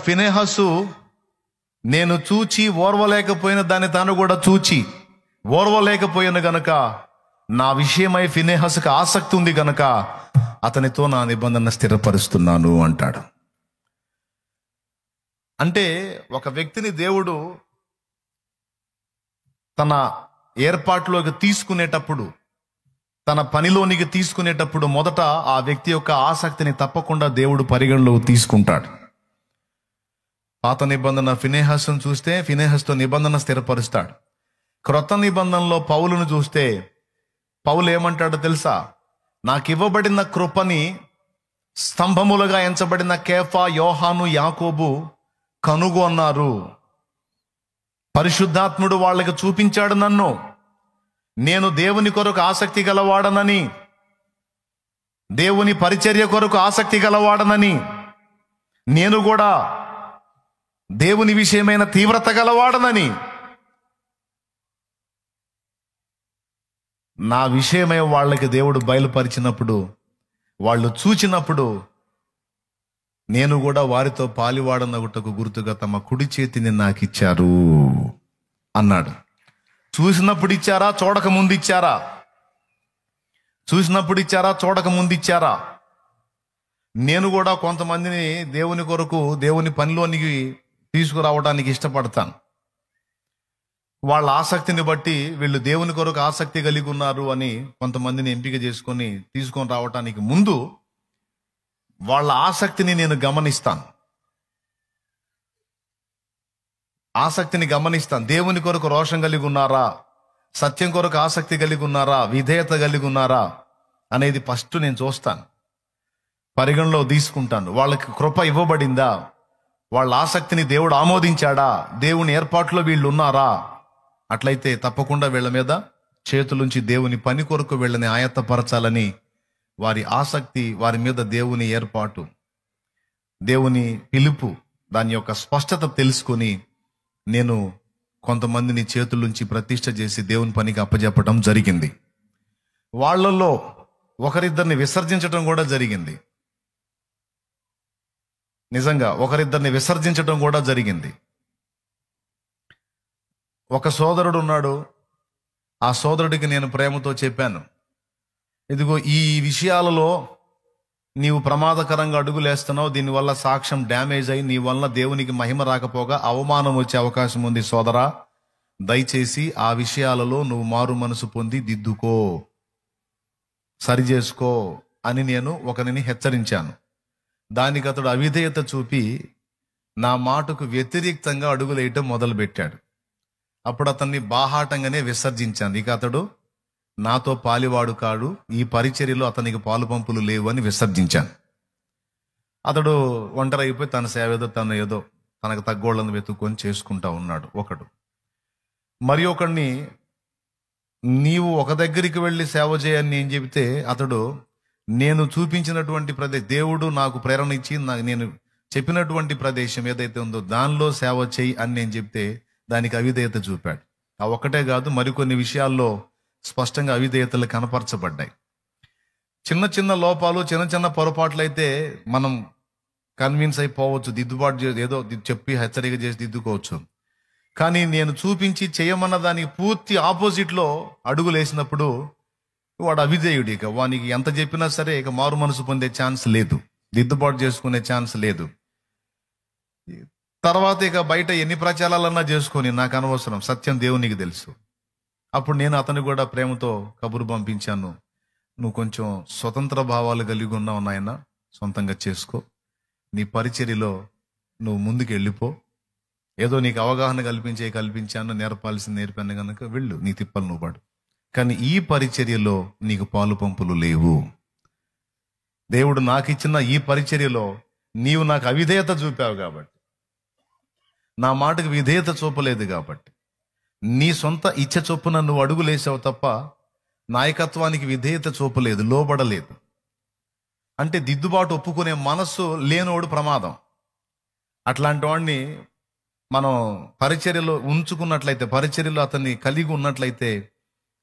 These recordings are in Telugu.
ఫినెహసు నేను చూచి ఓర్వలేకపోయిన దాన్ని తాను కూడా చూచి ఓర్వలేకపోయిన గనక నా విషయమై ఫినెహసుకు ఆసక్తి ఉంది గనక అతనితో నా నిబంధన స్థిరపరుస్తున్నాను అంటాడు. అంటే ఒక వ్యక్తిని దేవుడు తన ఏర్పాటులోకి తీసుకునేటప్పుడు, తన పనిలోనికి తీసుకునేటప్పుడు మొదట ఆ వ్యక్తి యొక్క ఆసక్తిని తప్పకుండా దేవుడు పరిగణలోకి తీసుకుంటాడు. పాత నిబంధన ఫినెహసును చూస్తే ఫినెహసుతో నిబంధన స్థిరపరుస్తాడు. క్రొత్త నిబంధనలో పౌలును చూస్తే పౌలు ఏమంటాడో తెలుసా? నాకు ఇవ్వబడిన కృపని స్తంభములుగా ఎంచబడిన కేఫా, యోహాను, యాకోబు కనుగొన్నారు. పరిశుద్ధాత్ముడు వాళ్ళకి చూపించాడు నన్ను. నేను దేవుని కొరకు ఆసక్తి గలవాడనని, దేవుని పరిచర్య కొరకు ఆసక్తి గలవాడనని, నేను కూడా దేవుని విషయమైన తీవ్రత గలవాడనని, నా విషయమై వాళ్ళకి దేవుడు బయలుపరిచినప్పుడు, వాళ్ళు చూచినప్పుడు, నేను కూడా వారితో పాలివాడనగుటకు గుర్తుగా తమ కుడి చేతిని నాకు ఇచ్చారు అన్నాడు. చూసినప్పుడు ఇచ్చారా, చూడక ముందు ఇచ్చారా? చూసినప్పుడు ఇచ్చారా, చూడక ముందు ఇచ్చారా? నేను కూడా కొంతమందిని దేవుని కొరకు, దేవుని పనిలోనికి తీసుకురావడానికి ఇష్టపడతాను. వాళ్ళ ఆసక్తిని బట్టి వీళ్ళు దేవుని కొరకు ఆసక్తి కలిగి ఉన్నారు అని కొంతమందిని ఎంపిక చేసుకొని తీసుకొని రావటానికి ముందు వాళ్ళ ఆసక్తిని నేను గమనిస్తాను. ఆసక్తిని గమనిస్తాను. దేవుని కొరకు రోషం కలిగి ఉన్నారా, సత్యం కొరకు ఆసక్తి కలిగి ఉన్నారా, విధేయత కలిగి ఉన్నారా అనేది ఫస్ట్ నేను చూస్తాను, పరిగణలో తీసుకుంటాను. వాళ్ళకి కృప ఇవ్వబడిందా, వాళ్ళ ఆసక్తిని దేవుడు ఆమోదించాడా, దేవుని ఏర్పాట్లో వీళ్ళు ఉన్నారా? అట్లయితే తప్పకుండా వీళ్ళ మీద చేతులుంచి దేవుని పని కొరకు వీళ్ళని ఆయత్తపరచాలని వారి ఆసక్తి, వారి మీద దేవుని ఏర్పాటు, దేవుని పిలుపు, దాని యొక్క స్పష్టత తెలుసుకొని నేను కొంతమందిని చేతులుంచి ప్రతిష్ఠ చేసి దేవుని పనికి అప్పజెప్పడం జరిగింది. వాళ్ళల్లో ఒకరిద్దరిని విసర్జించడం కూడా జరిగింది. నిజంగా ఒకరిద్దరిని విసర్జించడం కూడా జరిగింది. ఒక సోదరుడు ఉన్నాడు. ఆ సోదరుడికి నేను ప్రేమతో చెప్పాను, ఇదిగో ఈ విషయాలలో నీవు ప్రమాదకరంగా అడుగులేస్తున్నావు, దీనివల్ల సాక్ష్యం డ్యామేజ్ అయి నీ వల్ల దేవునికి మహిమ రాకపోగా అవమానం వచ్చే అవకాశం ఉంది సోదరా, దయచేసి ఆ విషయాలలో నువ్వు మారు మనసు పొంది దిద్దుకో, సరి చేసుకో అని నేను ఒకరిని హెచ్చరించాను. దానికి అతడు అవిధేయత చూపి నా మాటకు వ్యతిరేక్తంగా అడుగులేయటం మొదలుపెట్టాడు. అప్పుడు అతన్ని బాహాటంగానే విసర్జించాను. ఇక అతడు నాతో పాలివాడు కాడు, ఈ పరిచర్యలో అతనికి పాలు పంపులు లేవు అని విసర్జించాను. అతడు ఒంటరి అయిపోయి తన సేవ ఏదో తను ఏదో తనకు తగ్గోళ్ళను వెతుక్కొని చేసుకుంటా ఉన్నాడు ఒకడు. మరి ఒకడిని నీవు ఒక దగ్గరికి వెళ్ళి సేవ చేయని నేను చెబితే అతడు నేను చూపించినటువంటి దేవుడు నాకు ప్రేరణ ఇచ్చి నేను చెప్పినటువంటి ప్రదేశం ఏదైతే ఉందో దానిలో సేవ చేయి అని నేను చెప్తే దానికి అవిధేయత చూపాడు. ఆ ఒక్కటే కాదు, మరికొన్ని విషయాల్లో స్పష్టంగా అవిధేయతలు కనపరచబడ్డాయి. చిన్న చిన్న లోపాలు, చిన్న చిన్న పొరపాట్లు అయితే మనం కన్విన్స్ అయిపోవచ్చు, దిద్దుబాటు ఏదో చెప్పి హెచ్చరిక చేసి దిద్దుకోవచ్చు. కానీ నేను చూపించి చేయమన్న దానికి పూర్తి ఆపోజిట్లో అడుగులేసినప్పుడు వాడు అవిధేయుడు. ఇక వానికి ఎంత చెప్పినా సరే ఇక మారు మనసు పొందే ఛాన్స్ లేదు, దిద్దుబాటు చేసుకునే ఛాన్స్ లేదు. తర్వాత ఇక బయట ఎన్ని ప్రచారాలన్నా చేసుకొని నాకు అనవసరం, సత్యం దేవునికి తెలుసు. అప్పుడు నేను అతను కూడా ప్రేమతో కబురు పంపించాను, నువ్వు కొంచెం స్వతంత్ర భావాలు కలిగి ఉన్నావు నాయన, సొంతంగా చేసుకో, నీ పరిచర్యలో నువ్వు ముందుకు వెళ్ళిపో, ఏదో నీకు అవగాహన కల్పించాను, నేర్పాల్సింది నేర్పాను కనుక వెళ్ళు, నీ తిప్పలు నువ్వు పడు, కానీ ఈ పరిచర్యలో నీకు పాలు పంపులు లేవు. దేవుడు నాకు ఇచ్చిన ఈ పరిచర్యలో నీవు నాకు అవిధేయత చూపావు కాబట్టి, నా మాటకు విధేయత చూపలేదు కాబట్టి, నీ సొంత ఇచ్చ చొప్పున నువ్వు అడుగులేసావు తప్ప నాయకత్వానికి విధేయత చూపలేదు, లోబడలేదు. అంటే దిద్దుబాటు ఒప్పుకునే మనస్సు లేనోడు ప్రమాదం. అట్లాంటి వాడిని మనం పరిచర్యలో ఉంచుకున్నట్లయితే, పరిచర్యలో అతన్ని కలిగి ఉన్నట్లయితే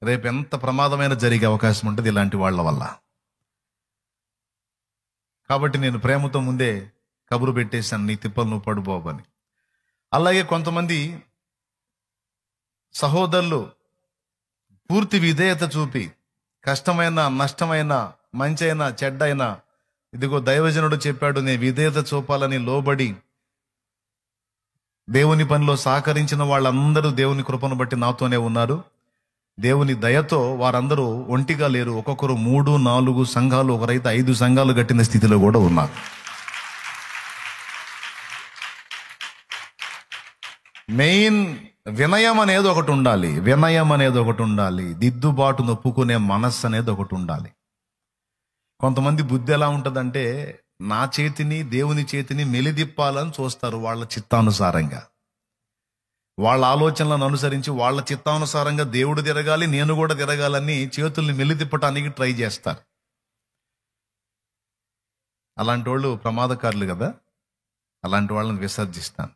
రేపు ఎంత ప్రమాదమైన జరిగే అవకాశం ఉంటుంది ఇలాంటి వాళ్ళ వల్ల. కాబట్టి నేను ప్రేమతో ముందే కబురు పెట్టేశాను, నీ తిప్పలు నువ్వు పడు బాబు అని. అలాగే కొంతమంది సహోదరులు పూర్తి విధేయత చూపి కష్టమైన, నష్టమైన, మంచైనా చెడ్డైనా, ఇదిగో దైవజనుడు చెప్పాడు నేను విధేయత చూపాలని లోబడి దేవుని పనిలో సహకరించిన వాళ్ళందరూ దేవుని కృపను బట్టి నాతోనే ఉన్నారు. దేవుని దయతో వారందరూ ఒంటిగా లేరు. ఒక్కొక్కరు 3, 4 సంఘాలు, ఒకరైతే 5 సంఘాలు కట్టిన స్థితిలో కూడా ఉన్నారు. మెయిన్ వినయం అనేది ఒకటి ఉండాలి. వినయం అనేది ఒకటి ఉండాలి. దిద్దుబాటు నొప్పుకునే మనస్సు అనేది ఒకటి ఉండాలి. కొంతమంది బుద్ధి ఎలా ఉంటుందంటే నా చేతిని దేవుని చేతిని మెలిదిప్పాలని చూస్తారు. వాళ్ళ చిత్తానుసారంగా, వాళ్ళ ఆలోచనలను అనుసరించి వాళ్ళ చిత్తానుసారంగా దేవుడు తిరగాలి, నేను కూడా తిరగాలని చేతుల్ని మెలిదిప్పటానికి ట్రై చేస్తారు. అలాంటి వాళ్ళు ప్రమాదకారులు కదా. అలాంటి వాళ్ళని విసర్జిస్తాను.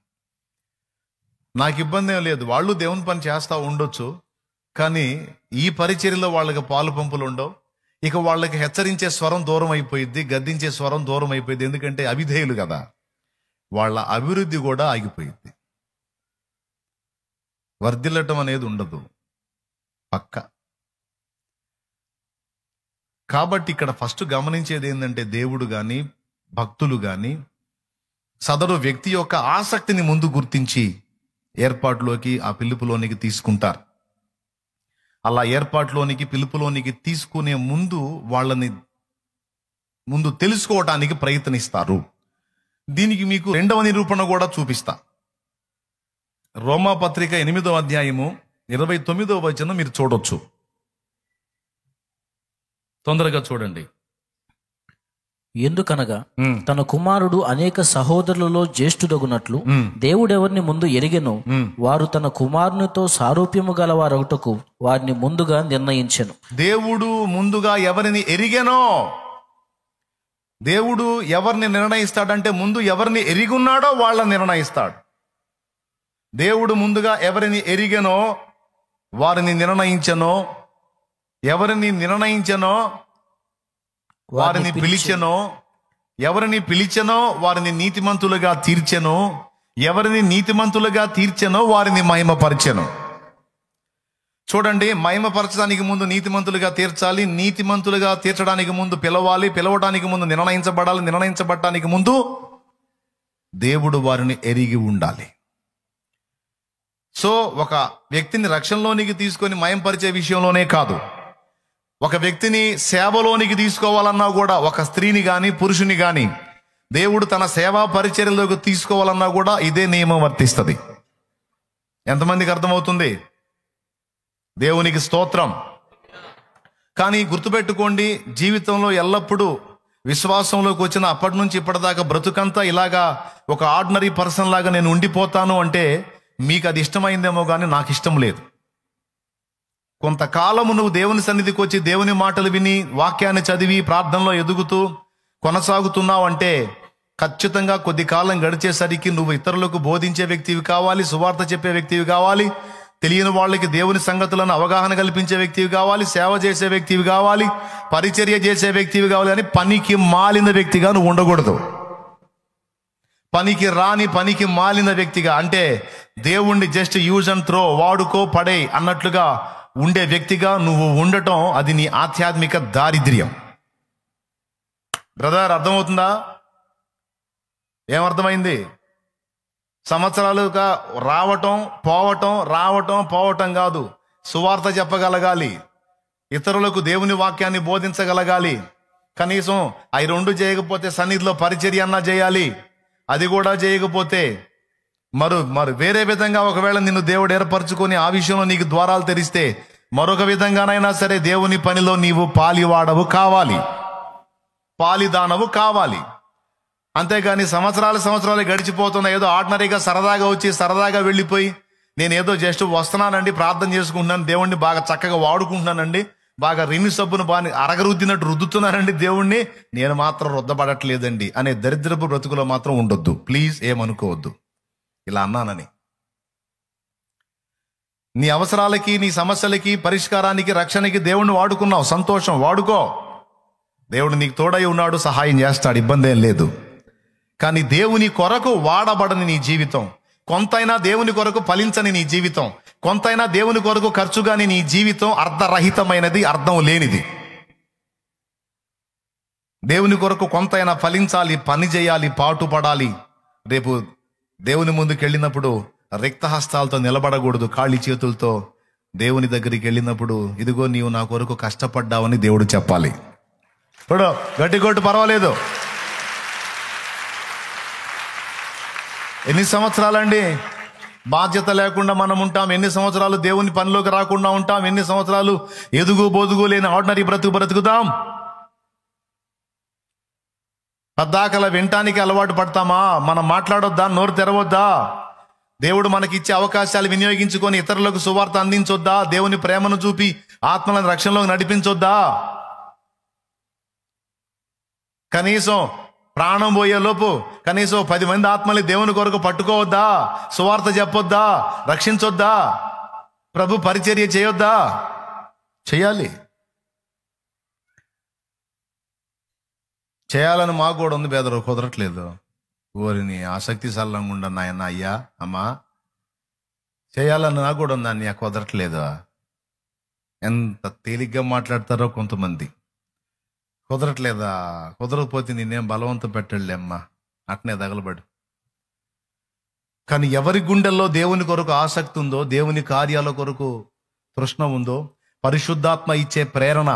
నాకు ఇబ్బంది ఏం లేదు, వాళ్ళు దేవుని పని చేస్తూ ఉండొచ్చు. కానీ ఈ పరిచర్యలో వాళ్ళకి పాలు పంపులు ఉండవు. ఇక వాళ్ళకి హెచ్చరించే స్వరం దూరం అయిపోయింది, గద్దించే స్వరం దూరం అయిపోయింది. ఎందుకంటే అవిధేయులు కదా, వాళ్ళ అభివృద్ధి కూడా ఆగిపోయింది. వర్ధిల్లటం అనేది ఉండదు పక్క. కాబట్టి ఇక్కడ ఫస్ట్ గమనించేది ఏంటంటే దేవుడు కానీ భక్తులు కానీ సదరు వ్యక్తి యొక్క ఆసక్తిని ముందు గుర్తించి ఏర్పాటులోకి, ఆ పిలుపులోనికి తీసుకుంటారు. అలా ఏర్పాటులోనికి, పిలుపులోనికి తీసుకునే ముందు వాళ్ళని ముందు తెలుసుకోవటానికి ప్రయత్నిస్తారు. దీనికి మీకు 2వ నిరూపణ కూడా చూపిస్తా. రోమాపత్రిక 8వ అధ్యాయము 29వ వచనం మీరు చూడొచ్చు. తొందరగా చూడండి. ఎందుకనగా తన కుమారుడు అనేక సహోదరులలో జ్యేష్ఠుడగునట్లు దేవుడెవరిని ముందు ఎరిగెనో వారు తన కుమారునితో సారూప్యము గల వారొకటకు వారిని ముందుగా నిర్ణయించెను. దేవుడు ముందుగా ఎవరిని ఎరిగెనో, దేవుడు ఎవరిని నిర్ణయిస్తాడంటే ముందు ఎవరిని ఎరిగున్నాడో వాళ్ళని నిర్ణయిస్తాడు. దేవుడు ముందుగా ఎవరిని ఎరిగెనో వారిని నిర్ణయించెనో, ఎవరిని నిర్ణయించెనో వారిని పిలిచెనో, ఎవరిని పిలిచెనో వారిని నీతిమంతులుగా తీర్చెనో, ఎవరిని నీతిమంతులుగా తీర్చెనో వారిని మహిమపరచెను. చూడండి, మహిమపరచడానికి ముందు నీతిమంతులుగా తీర్చాలి, నీతిమంతులుగా తీర్చడానికి ముందు పిలవాలి, పిలవడానికి ముందు నిర్ణయించబడాలి, నిర్ణయించబడటానికి ముందు దేవుడు వారిని ఎరిగి ఉండాలి. సో ఒక వ్యక్తిని రక్షణలోనికి తీసుకొని మహిమపరిచే విషయంలోనే కాదు, ఒక వ్యక్తిని సేవలోనికి తీసుకోవాలన్నా కూడా, ఒక స్త్రీని కానీ పురుషుని కానీ దేవుడు తన సేవా పరిచర్యలోకి తీసుకోవాలన్నా కూడా ఇదే నియమం వర్తిస్తుంది. ఎంతమందికి అర్థమవుతుంది? దేవునికి స్తోత్రం. కానీ గుర్తుపెట్టుకోండి, జీవితంలో ఎల్లప్పుడూ విశ్వాసంలోకి వచ్చిన అప్పటి నుంచి ఇప్పటిదాకా బ్రతుకంతా ఇలాగా ఒక ఆర్డినరీ పర్సన్ లాగా నేను ఉండిపోతాను అంటే మీకు అది ఇష్టమైందేమో కానీ నాకు ఇష్టం లేదు. కొంతకాలము నువ్వు దేవుని సన్నిధికి వచ్చి దేవుని మాటలు విని వాక్యాన్ని చదివి ప్రార్థనలో ఎదుగుతూ కొనసాగుతున్నావు అంటే ఖచ్చితంగా కొద్ది కాలం గడిచేసరికి నువ్వు ఇతరులకు బోధించే వ్యక్తివి కావాలి, సువార్త చెప్పే వ్యక్తివి కావాలి, తెలియని వాళ్ళకి దేవుని సంగతులను అవగాహన కల్పించే వ్యక్తివి కావాలి, సేవ చేసే వ్యక్తివి కావాలి, పరిచర్య చేసే వ్యక్తివి కావాలి. అని పనికి మాలిన వ్యక్తిగా నువ్వు ఉండకూడదు. పనికి రాని, పనికి మాలిన వ్యక్తిగా, అంటే దేవుణ్ణి జస్ట్ యూజ్ అండ్ త్రో, వాడుకో పడే అన్నట్లుగా ఉండే వ్యక్తిగా నువ్వు ఉండటం అది నీ ఆధ్యాత్మిక దారిద్ర్యం. బ్రదర్, అర్థమవుతుందా? ఏమర్థమైంది? సంవత్సరాలుగా రావటం పోవటం కాదు, సువార్త చెప్పగలగాలి, ఇతరులకు దేవుని వాక్యాన్ని బోధించగలగాలి. కనీసం అవి 2 చేయకపోతే సన్నిధిలో పరిచర్య అన్నా చేయాలి. అది కూడా చేయకపోతే మరి వేరే విధంగా ఒకవేళ నిన్ను దేవుడు ఏర్పరచుకొని ఆ విషయంలో నీకు ద్వారాలు తెరిస్తే మరొక విధంగానైనా సరే దేవుని పనిలో నీవు పాలివాడవు కావాలి, పాలిదానవు కావాలి. అంతేగాని సంవత్సరాలు గడిచిపోతున్నా ఏదో ఆర్డినరీగా సరదాగా వచ్చి సరదాగా వెళ్ళిపోయి నేను ఏదో జస్ట్ వస్తున్నానండి, ప్రార్థన చేసుకుంటున్నాను, దేవుణ్ణి బాగా చక్కగా వాడుకుంటున్నానండి, బాగా రిమి సబ్బును బాగా అరగరుద్దినట్టు రుద్దుతున్నానండి దేవుణ్ణి, నేను మాత్రం రుద్దబడట్లేదండి అనే దరిద్రపు బ్రతుకులో మాత్రం ఉండొద్దు. ప్లీజ్ ఏమనుకోవద్దు ఇలా అన్నానని. నీ అవసరాలకి, నీ సమస్యలకి, పరిష్కారానికి, రక్షణకి దేవుణ్ణి వాడుకున్నావు, సంతోషం, వాడుకో. దేవుడు నీకు తోడై ఉన్నాడు, సహాయం చేస్తాడు, ఇబ్బంది ఏం లేదు. కానీ దేవుని కొరకు వాడబడని నీ జీవితం, కొంతైనా దేవుని కొరకు ఫలించని నీ జీవితం, కొంతైనా దేవుని కొరకు ఖర్చుగాని నీ జీవితం అర్ధరహితమైనది, అర్థం లేనిది. దేవుని కొరకు కొంతైనా ఫలించాలి, పని చేయాలి, పాటుపడాలి. రేపు దేవుని ముందుకు వెళ్ళినప్పుడు రిక్తహస్తాలతో నిలబడకూడదు, ఖాళీ చేతులతో. దేవుని దగ్గరికి వెళ్ళినప్పుడు ఇదిగో నీవు నా కొరకు కష్టపడ్డావని దేవుడు చెప్పాలి. ఇప్పుడు గట్టి కొట్టు, పర్వాలేదు. ఎన్ని సంవత్సరాలండి బాధ్యత లేకుండా మనం ఉంటాం? ఎన్ని సంవత్సరాలు దేవుని పనిలోకి రాకుండా ఉంటాం? ఎన్ని సంవత్సరాలు ఎదుగు బొదుగు లేని ఆర్డినరీ బ్రతుకుదాం? పద్దాకల వినటానికి అలవాటు పడతామా? మనం మాట్లాడొద్దా? నోరు తెరవద్దా? దేవుడు మనకిచ్చే అవకాశాలు వినియోగించుకొని ఇతరులకు సువార్త అందించొద్దా? దేవుని ప్రేమను చూపి ఆత్మలను రక్షణలోకి నడిపించొద్దా? కనీసం ప్రాణం పోయే లోపు కనీసం 10 మంది ఆత్మల్ని దేవుని కొరకు పట్టుకోవద్దా? సువార్త చెప్పొద్దా? రక్షించొద్దా? ప్రభు పరిచర్య చేయొద్దా? చేయాలి. చేయాలని మాకు కూడా ఉంది, బెదరు కుదరట్లేదు. ఓరిని ఆసక్తి సల్లంగా ఉండ నాయన, అయ్యా అమ్మా, చేయాలని నాకు కూడా ఉంది అన్నయ్య, కుదరట్లేదు. ఎంత తేలిగ్గా మాట్లాడతారో కొంతమంది. కుదరట్లేదా? కుదరకపోతే నేనేం బలవంతం పెట్టలే అమ్మా, అట్నే తగలబడు. కానీ ఎవరి గుండెల్లో దేవుని కొరకు ఆసక్తి ఉందో, దేవుని కార్యాల కొరకు తృష్ణ ఉందో, పరిశుద్ధాత్మ ఇచ్చే ప్రేరణ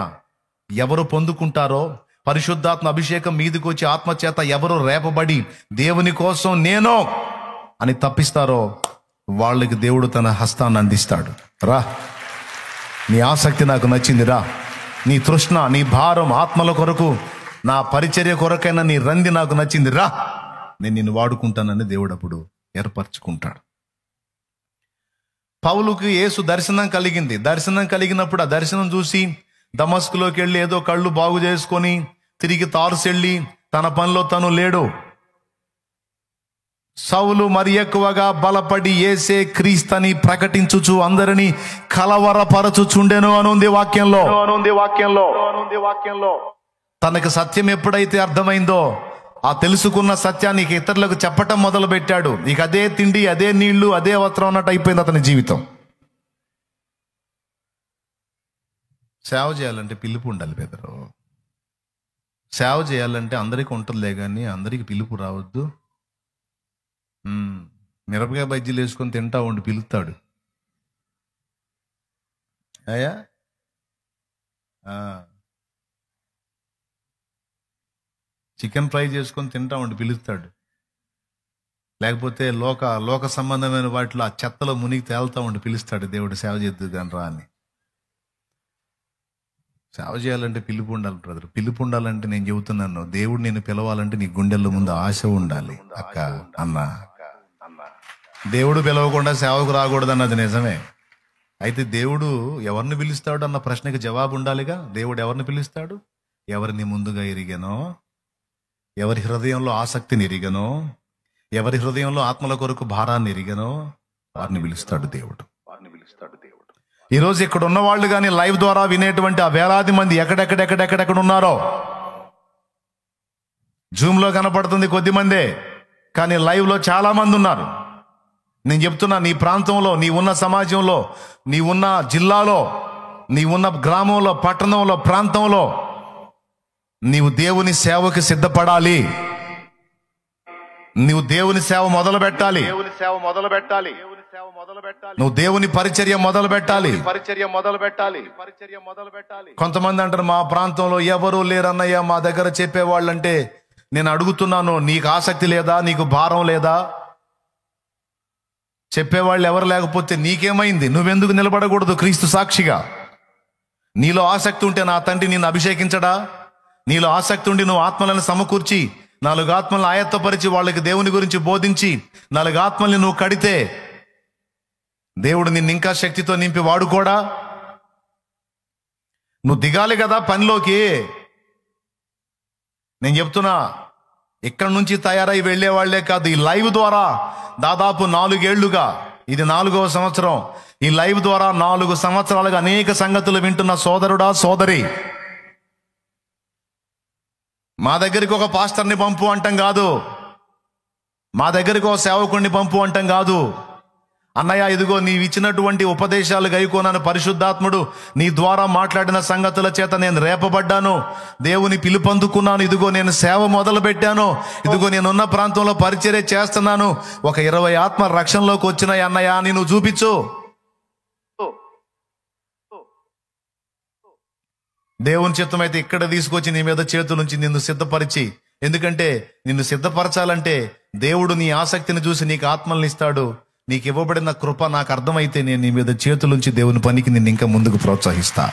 ఎవరు పొందుకుంటారో, పరిశుద్ధాత్మ అభిషేకం మీదకి వచ్చి ఆత్మచేత ఎవరు రేపబడి దేవుని కోసం నేను అని తప్పిస్తారో వాళ్ళకి దేవుడు తన హస్తాన్ని అందిస్తాడు. రా, నీ ఆసక్తి నాకు నచ్చింది, రా. నీ తృష్ణ, నీ భారం ఆత్మల కొరకు, నా పరిచర్య కొరకైనా నీ రంది నాకు నచ్చింది, రా, నేను నిన్ను వాడుకుంటానని దేవుడు అప్పుడు ఏర్పరచుకుంటాడు. పౌలుకి యేసు దర్శనం కలిగింది. దర్శనం కలిగినప్పుడు ఆ దర్శనం చూసి దమస్కులోకి వెళ్ళి ఏదో కళ్ళు బాగు చేసుకొని తిరిగి తార్సు వెళ్ళి తన పనిలో తను లేడు. సౌలు మరి ఎక్కువగా బలపడి యేసే క్రీస్తని ప్రకటించుచు అందరినీ కలవరపరచుచుండెను అనుంది వాక్యంలో. తనకు సత్యం ఎప్పుడైతే అర్థమైందో, ఆ తెలుసుకున్న సత్యానికి ఇతరులకు చెప్పటం మొదలు పెట్టాడు. ఇక అదే తిండి, అదే నీళ్లు, అదే వస్త్రం అన్నట్టు అయిపోయింది అతని జీవితం. సేవ చేయాలంటే పిలుపు ఉండాలి బెదరు. సేవ చేయాలంటే అందరికీ ఉంటుందిలే కానీ అందరికి పిలుపు రావద్దు. మిరపకాయ బజ్జీలు వేసుకొని తింటా ఉండి పిలుస్తాడు. అయ్యా చికెన్ ఫ్రై చేసుకొని తింటా ఉండి పిలుస్తాడు. లేకపోతే లోక సంబంధమైన వాటిలో ఆ చెత్తలో మునిగి తేలుతా ఉండి పిలుస్తాడు. దేవుడు సేవ చేద్దు కానీ రా అని. సేవ చేయాలంటే పిలుపు ఉండాలి బ్రదర్. పిలుపు ఉండాలంటే నేను చెబుతున్నాను, దేవుడు నేను పిలవాలంటే నీ గుండెల్లో ముందు ఆశ ఉండాలి. అక్క, అన్న, దేవుడు పిలవకుండా సేవకు రాకూడదు అన్నది నిజమే. అయితే దేవుడు ఎవరిని పిలుస్తాడు అన్న ప్రశ్నకి జవాబు ఉండాలిగా. దేవుడు ఎవరిని పిలుస్తాడు? ఎవరిని ముందుగా ఎరిగానో, ఎవరి హృదయంలో ఆసక్తిని ఎరిగానో, ఎవరి హృదయంలో ఆత్మల కొరకు భారాన్ని ఎరిగానో వారిని పిలుస్తాడు దేవుడు. ఈరోజు ఇక్కడ ఉన్న వాళ్ళు కానీ లైవ్ ద్వారా వినేటువంటి ఆ వేలాది మంది ఎక్కడెక్కడ ఉన్నారో, జూమ్లో కనపడుతుంది కొద్ది మందే, కానీ లైవ్లో చాలా మంది ఉన్నారు. నేను చెప్తున్నా, నీ ప్రాంతంలో, నీ ఉన్న సమాజంలో, నీ ఉన్న జిల్లాలో, నీ ఉన్న గ్రామంలో, పట్టణంలో, ప్రాంతంలో నీవు దేవుని సేవకి సిద్ధపడాలి. నువ్వు దేవుని సేవ మొదలు పెట్టాలి. నువ్వు దేవుని పరిచర్య మొదలు పెట్టాలి. కొంతమంది అంటారు, మా ప్రాంతంలో ఎవరు లేరన్నయ్య మా దగ్గర చెప్పేవాళ్ళంటే. నేను అడుగుతున్నాను, నీకు ఆసక్తి లేదా? నీకు భారం లేదా? చెప్పేవాళ్ళు ఎవరు లేకపోతే నీకేమైంది? నువ్వెందుకు నిలబడకూడదు క్రీస్తు సాక్షిగా? నీలో ఆసక్తి ఉంటే నా తండ్రి నిన్ను అభిషేకించడా? నీలో ఆసక్తి ఉండి నువ్వు ఆత్మలను సమకూర్చి 4 ఆత్మలను ఆయత్తపరిచి వాళ్ళకి దేవుని గురించి బోధించి 4 ఆత్మల్ని నువ్వు కడితే దేవుడు నిన్ను ఇంకా శక్తితో నింపి వాడుకోడా? నువ్వు దిగాలి కదా పనిలోకి. నేను చెప్తున్నా, ఇక్కడ నుంచి తయారై వెళ్లే వాళ్లే కాదు, ఈ లైవ్ ద్వారా దాదాపు 4 ఏళ్లుగా, ఇది 4వ సంవత్సరం, ఈ లైవ్ ద్వారా 4 సంవత్సరాలుగా అనేక సంగతులు వింటున్న సోదరుడా, సోదరి, మా దగ్గరికి ఒక పాస్టర్ని పంపు అంటాం కాదు. మా దగ్గరికి ఓ సేవకుణ్ణి పంపు అంటాం కాదు. అన్నయ్య ఇదిగో నీవు ఇచ్చినటువంటి ఉపదేశాలు గైకోనని పరిశుద్ధాత్ముడు నీ ద్వారా మాట్లాడిన సంగతుల చేత నేను రేపబడ్డాను, దేవుని పిలుపందుకున్నాను, ఇదిగో నేను సేవ మొదలు పెట్టాను, ఇదిగో నేనున్న ప్రాంతంలో పరిచర్య చేస్తున్నాను, ఒక 20 ఆత్మ రక్షణలోకి వచ్చినాయి అన్నయ్య అని నువ్వు చూపించు. దేవుని చిత్తం అయితే ఇక్కడ తీసుకొచ్చి నీ మీద చేతులుంచి నిన్ను సిద్ధపరిచి, ఎందుకంటే నిన్ను సిద్ధపరచాలంటే దేవుడు నీ ఆసక్తిని చూసి నీకు ఆత్మల్ని ఇస్తాడు. నీకు ఇవ్వబడిన కృప నాకు అర్థమైతే నేను నీ మీద చేతులుంచి దేవుని పనికి నిన్ను ఇంకా ముందుకు ప్రోత్సహిస్తా.